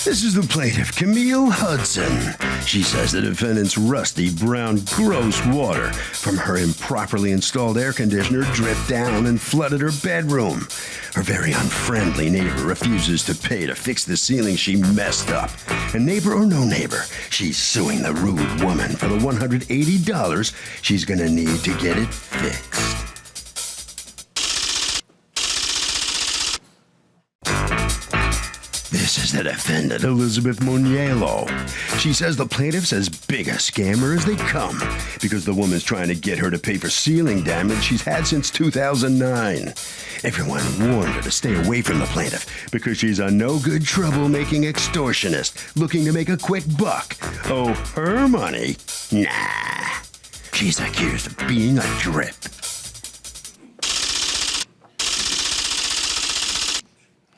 This is the plaintiff, Camille Hudson. She says the defendant's rusty, brown, gross water from her improperly installed air conditioner dripped down and flooded her bedroom. Her very unfriendly neighbor refuses to pay to fix the ceiling she messed up. And neighbor or no neighbor, she's suing the rude woman for the $180 she's gonna need to get it fixed. This is the defendant, Elizabeth Muniello. She says the plaintiff's as big a scammer as they come because the woman's trying to get her to pay for ceiling damage she's had since 2009. Everyone warned her to stay away from the plaintiff because she's a no-good troublemaking extortionist looking to make a quick buck. Oh, her money? Nah. She's accused of being a drip.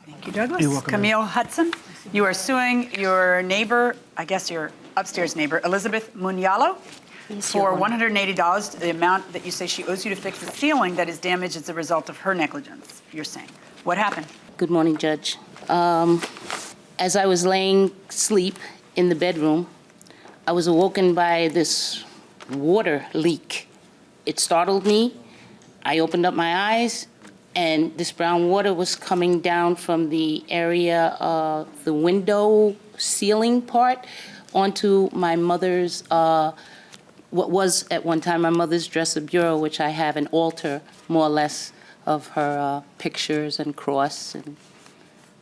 Thank you, Douglas. You're welcome. Camille Hudson, you are suing your neighbor, I guess your upstairs neighbor, Elizabeth Muniello, for $180, the amount that you say she owes you to fix the ceiling that is damaged as a result of her negligence, you're saying. What happened? Good morning, Judge. As I was laying asleep in the bedroom, I was awoken by this water leak. It startled me. I opened up my eyes, and this brown water was coming down from the area of the window ceiling part onto my mother's, what was at one time my mother's dresser bureau, which I have an altar, more or less, of her pictures and cross. And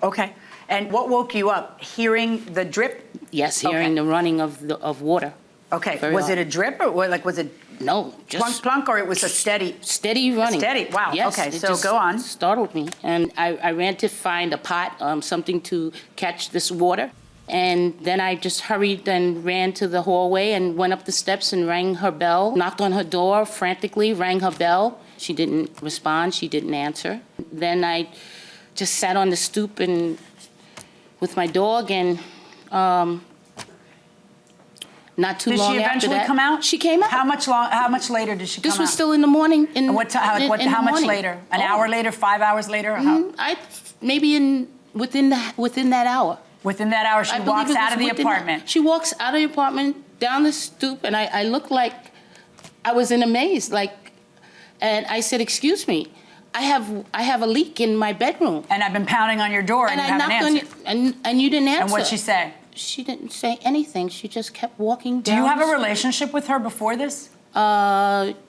Okay. And what woke you up? Hearing the drip? yes, hearing the running of water. Okay. Very Was loud. it a drip or like was it No, plunk just plunk or it was a steady? steady running. Steady. Wow. Yes, Okay. it So just go on. startled me. And I ran to find a pot, something to catch this water. And then I just hurried and ran to the hallway and went up the steps and rang her bell, knocked on her door frantically, rang her bell. She didn't respond. She didn't answer. Then I just sat on the stoop and with my dog, and not too Did long she after eventually that, come out? she came out. How much later did she come out? This was still in the morning. And how much later? An hour later? 5 hours later? Or how? Maybe within that hour. Within that hour, she I believe walks it out was of the within apartment. She walks out of the apartment, down the stoop, and I looked like I was in a maze. And I said, "Excuse me, I have a leak in my bedroom." And I've been pounding on your door and you I haven't knocked on answered. you, and you didn't answer. And what'd she say? She didn't say anything. She just kept walking Do down. you have the a street. relationship with her before this?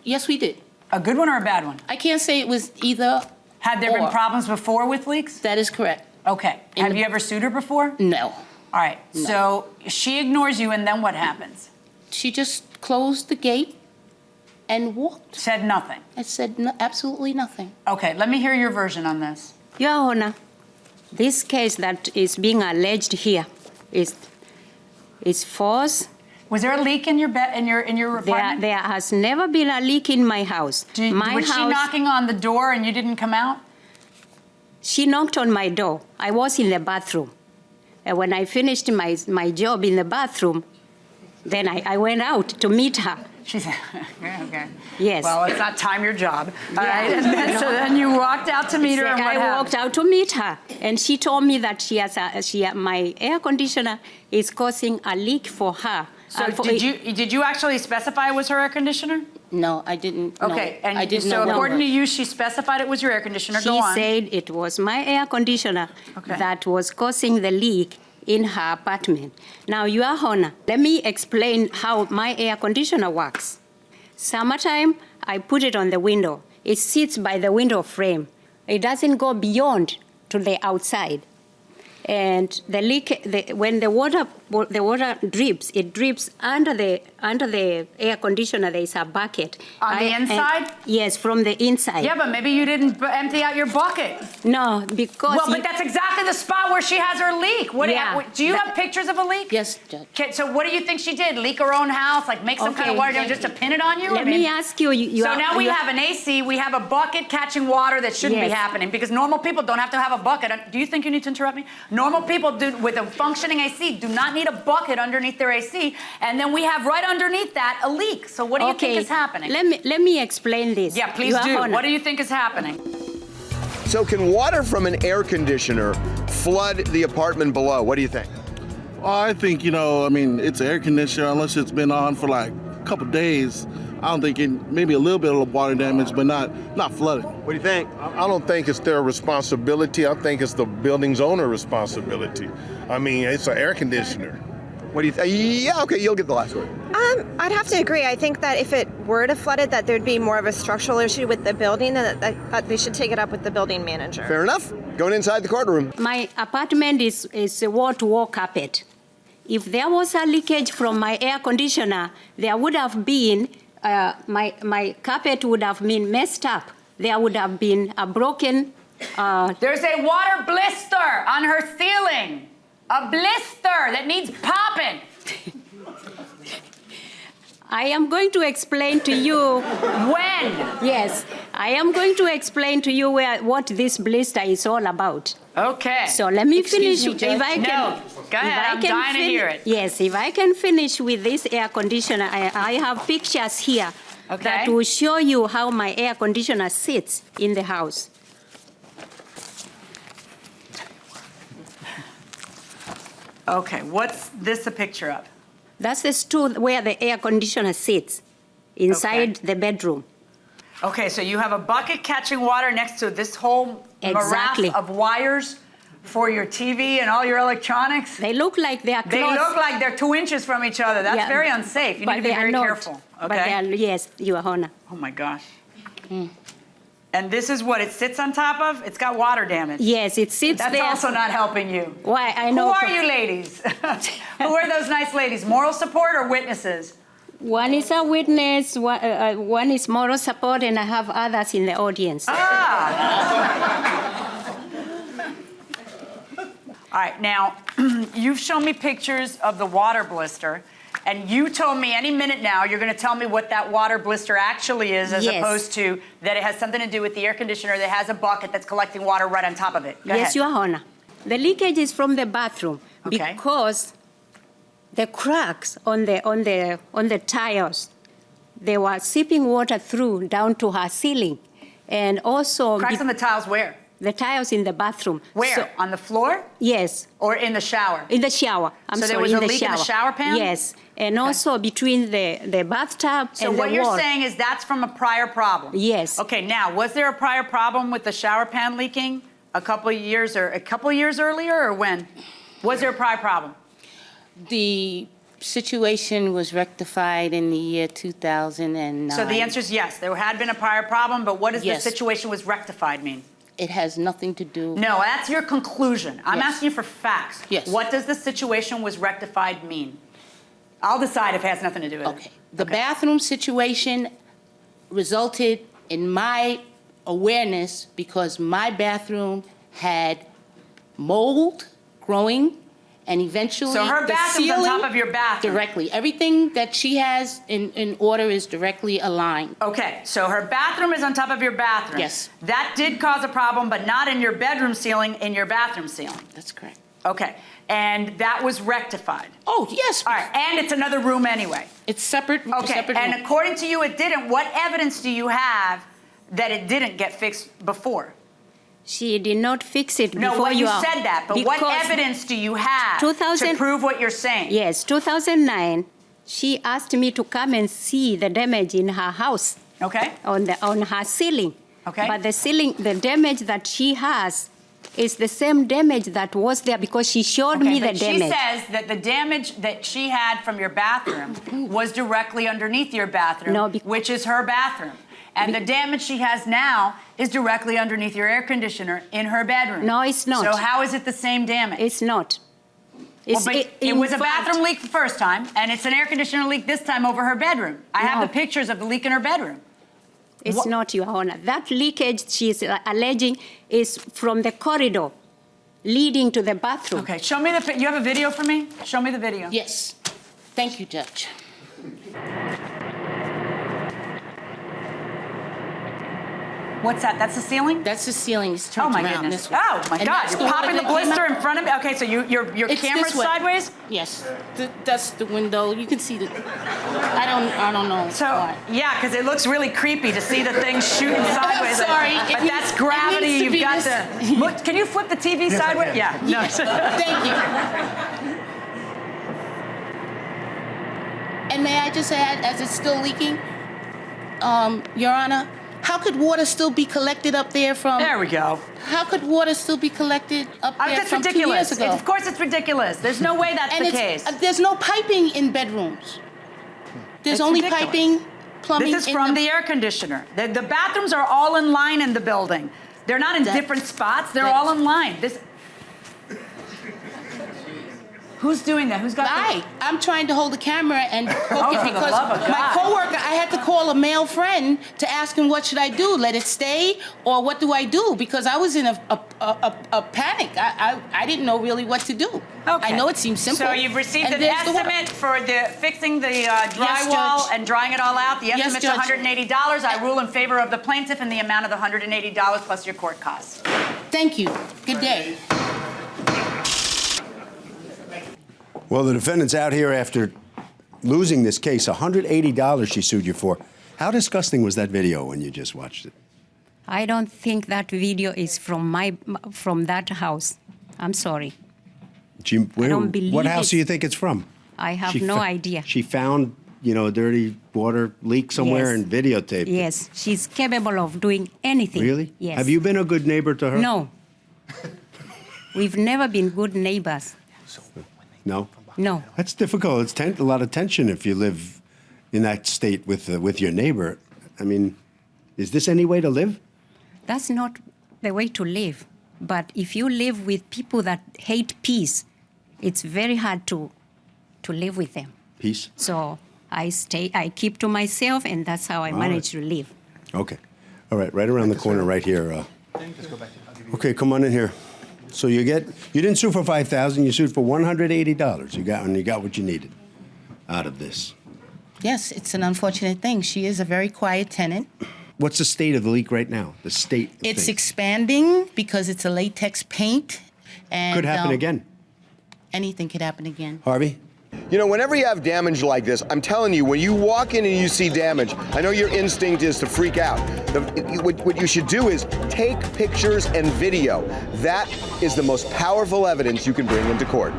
Yes, we did. A good one or a bad one? I can't say it was either. Had there been or. problems before with leaks? That is correct. Okay. Have you ever sued her before? No. All right. No. So she ignores you, and then what happens? She just closed the gate and walked. Said nothing. I said absolutely nothing. Okay. Let me hear your version on this. Your Honor, this case that is being alleged here is false. Was there a leak in your bed in your apartment? There has never been a leak in my house. Was she knocking on the door and you didn't come out? She knocked on my door. I was in the bathroom. And when I finished my job in the bathroom, then I went out to meet her. She said, okay. Yes. Well, it's not time your job. All Yeah. right. And then, so then you walked out to meet her, and what I happened? walked out to meet her, and she told me that my air conditioner is causing a leak for her. So did you actually specify it was her air conditioner? No, I didn't. No, Okay, and I didn't so know according to that. you, she specified it was your air conditioner. Go She on. said it was my air conditioner Okay. that was causing the leak in her apartment. Now, Your Honor, let me explain how my air conditioner works. Summertime, I put it on the window. It sits by the window frame. It doesn't go beyond to the outside. And the leak, when the water drips, it drips under the air conditioner. There is a bucket. On the inside? Yes, from the inside. Yeah, but maybe you didn't empty out your bucket. No, because Well, but that's exactly the spot where she has her leak. Do you have pictures of a leak? Yes, Judge. Okay, so what do you think she did? Leak her own house? Like make some kind of Okay, water thank just to you. pin it on you? Let me ask you. So now we have an AC, we have a bucket catching water that shouldn't be Yes. happening because normal people don't have to have a bucket. Do you think you need to interrupt me? Normal people with a functioning AC do not need a bucket underneath their AC, and then we have right underneath that a leak. So what do you think is happening? Let me explain this. Yeah, please Your do. Honor. What do you think is happening? So can water from an air conditioner flood the apartment below? What do you think? I think, I mean, it's air conditioner, unless it's been on for like a couple days. I don't think maybe a little bit of water damage, but not flooding. What do you think? I don't think it's their responsibility. I think it's the building's owner responsibility. I mean, it's an air conditioner. What do you think? Yeah, okay, you'll get the last word. I'd have to agree. I think that if it were to flood it, that there'd be more of a structural issue with the building, and that they should take it up with the building manager. Fair enough. Going inside the courtroom. My apartment is a wall-to-wall carpet. If there was a leakage from my air conditioner, there would have been, my carpet would have been messed up. There would have been a broken... There's a water blister on her ceiling. A blister that needs popping. I am going to explain to you... When? Yes, I am going to explain to you what this blister is all about. Okay. So let me finish. me, Judge. If I can, No, go ahead. I'm dying to hear it. Yes, if I can finish with this air conditioner, I have pictures here that will show you how my air conditioner sits in the house. Okay, what's this a picture of? That's the stool where the air conditioner sits, inside the bedroom. Okay, so you have a bucket catching water next to this whole Exactly. morass of wires for your TV and all your electronics. They look like they are close. They look like they're 2 inches from each other. That's Yeah, very unsafe. You need to be they are very not. careful. But they Okay. are, yes, Your Honor. Oh my gosh. And this is what it sits on top of? It's got water damage. Yes, it sits That's there. also not helping you. Why? I know. Who are you ladies? Who are those nice ladies? Moral support or witnesses? One is a witness, one is moral support, and I have others in the audience. All right, now, you've shown me pictures of the water blister, and you told me any minute now you're going to tell me what that water blister actually is, as Yes. opposed to that it has something to do with the air conditioner that has a bucket that's collecting water right on top of it. Go Yes, ahead. Your Honor. The leakage is from the bathroom Okay. because the cracks on the tiles, they were seeping water through down to her ceiling, and also Cracks on the tiles where? the tiles in the bathroom. Where? So, On the floor yes, or in the shower? in the shower. I'm So sorry, there was in a the leak shower. in the shower pan? Yes, and also between the bathtub So and what the you're wall. saying is that's from a prior problem? Yes. Okay, now, was there a prior problem with the shower pan leaking a couple of years earlier, or when? Was there a prior problem? The situation was rectified in the year 2009. So the answer is yes, there had been a prior problem, but what does Yes. the situation was rectified mean? It has nothing to do. No, that's your conclusion. I'm Yes. asking you for facts. Yes. What does the situation was rectified mean? I'll decide if it has nothing to do with Okay. it. The bathroom situation resulted in my awareness because my bathroom had mold growing, and eventually So her the bathroom's on ceiling top of your bathroom. directly. Everything that she has in order is directly aligned. Okay, so her bathroom is on top of your bathroom. Yes. That did cause a problem, but not in your bedroom ceiling, in your bathroom ceiling. That's correct. Okay, and that was rectified. Oh, yes. All right, and it's another room anyway. It's separate. Okay, separate and room. according to you, it didn't. What evidence do you have that it didn't get fixed before? She did not fix it No, before well, you are- said that, but what because- evidence do you have 2000 to prove what you're saying? Yes, 2009, she asked me to come and see the damage in her house Okay, on her ceiling. Okay. But the damage that she has is the same damage that was there because she showed me the but she damage. says that the damage that she had from your bathroom was directly underneath your bathroom, No, which is her bathroom. And the damage she has now is directly underneath your air conditioner in her bedroom. No, it's not. So how is it the same damage? It's not. Well, It's, but it in was a fact- bathroom leak the first time, and it's an air conditioner leak this time over her bedroom. I have No. the pictures of the leak in her bedroom. It's What- not, Your Honor. That leakage she's alleging is from the corridor leading to the bathroom. Okay, show me you have a video for me? Show me the video. Yes. Thank you, Judge. What's that? That's the ceiling? That's the ceiling. It's Oh turned my around goodness. this way. Oh my And God, that's you're the water popping the that came blister out. in front of me? Okay, so your It's camera's this way. sideways? Yes. That's the window. You can see the. I don't know. So, why. yeah, because it looks really creepy to see the thing shooting sideways. sorry. It But needs- that's it gravity. needs to You've be got this- to. Look, can you flip the TV sideways? Yeah. No. Thank you. And may I just add, as it's still leaking, Your Honor, how could water still be collected up there from... There we go. How could water still be collected up there That's from ridiculous. 2 years ago? Of course it's ridiculous. There's no way that's the case. There's no piping in bedrooms. There's It's only ridiculous. piping, plumbing... This is from the air conditioner. The bathrooms are all in line in the building. They're not in different spots. They're all in line. Who's doing that? Who's got I'm trying to hold the camera and poke it for the because love of my God. coworker, I had to call a male friend to ask him what should I do, let it stay, or what do I do? Because I was in a panic. I didn't know really what to do. Okay. I know it seems simple. So you've received And an there's the water. estimate for fixing the drywall Judge. and drying it all out. The Yes, estimate's Judge. $180. I rule in favor of the plaintiff in the amount of the $180 plus your court costs. Thank you. Good day. Well, the defendant's out here after losing this case. $180 she sued you for. How disgusting was that video when you just watched it? I don't think that video is from that house. I'm sorry. I don't believe what house it. do you think it's from? I have no idea. She found, a dirty water leak somewhere Yes. and videotaped it. Yes, she's capable of doing anything. Really? Yes. Have you been a good neighbor to her? No. We've never been good neighbors. No? No. That's difficult. It's a lot of tension if you live in that state with your neighbor. I mean, is this any way to live? That's not the way to live. But if you live with people that hate peace, it's very hard to live with them. Peace? So I keep to myself, and that's how I manage to live. Okay. All right, right around the corner right here. Okay, come on in here. So you didn't sue for $5,000, you sued for $180. You got what you needed out of this. Yes, it's an unfortunate thing. She is a very quiet tenant. What's the state of the leak right now? The state of It's things. expanding because it's a latex paint. And Could happen again. Anything could happen again. Harvey? Whenever you have damage like this, I'm telling you, when you walk in and you see damage, I know your instinct is to freak out. What you should do is take pictures and video. That is the most powerful evidence you can bring into court.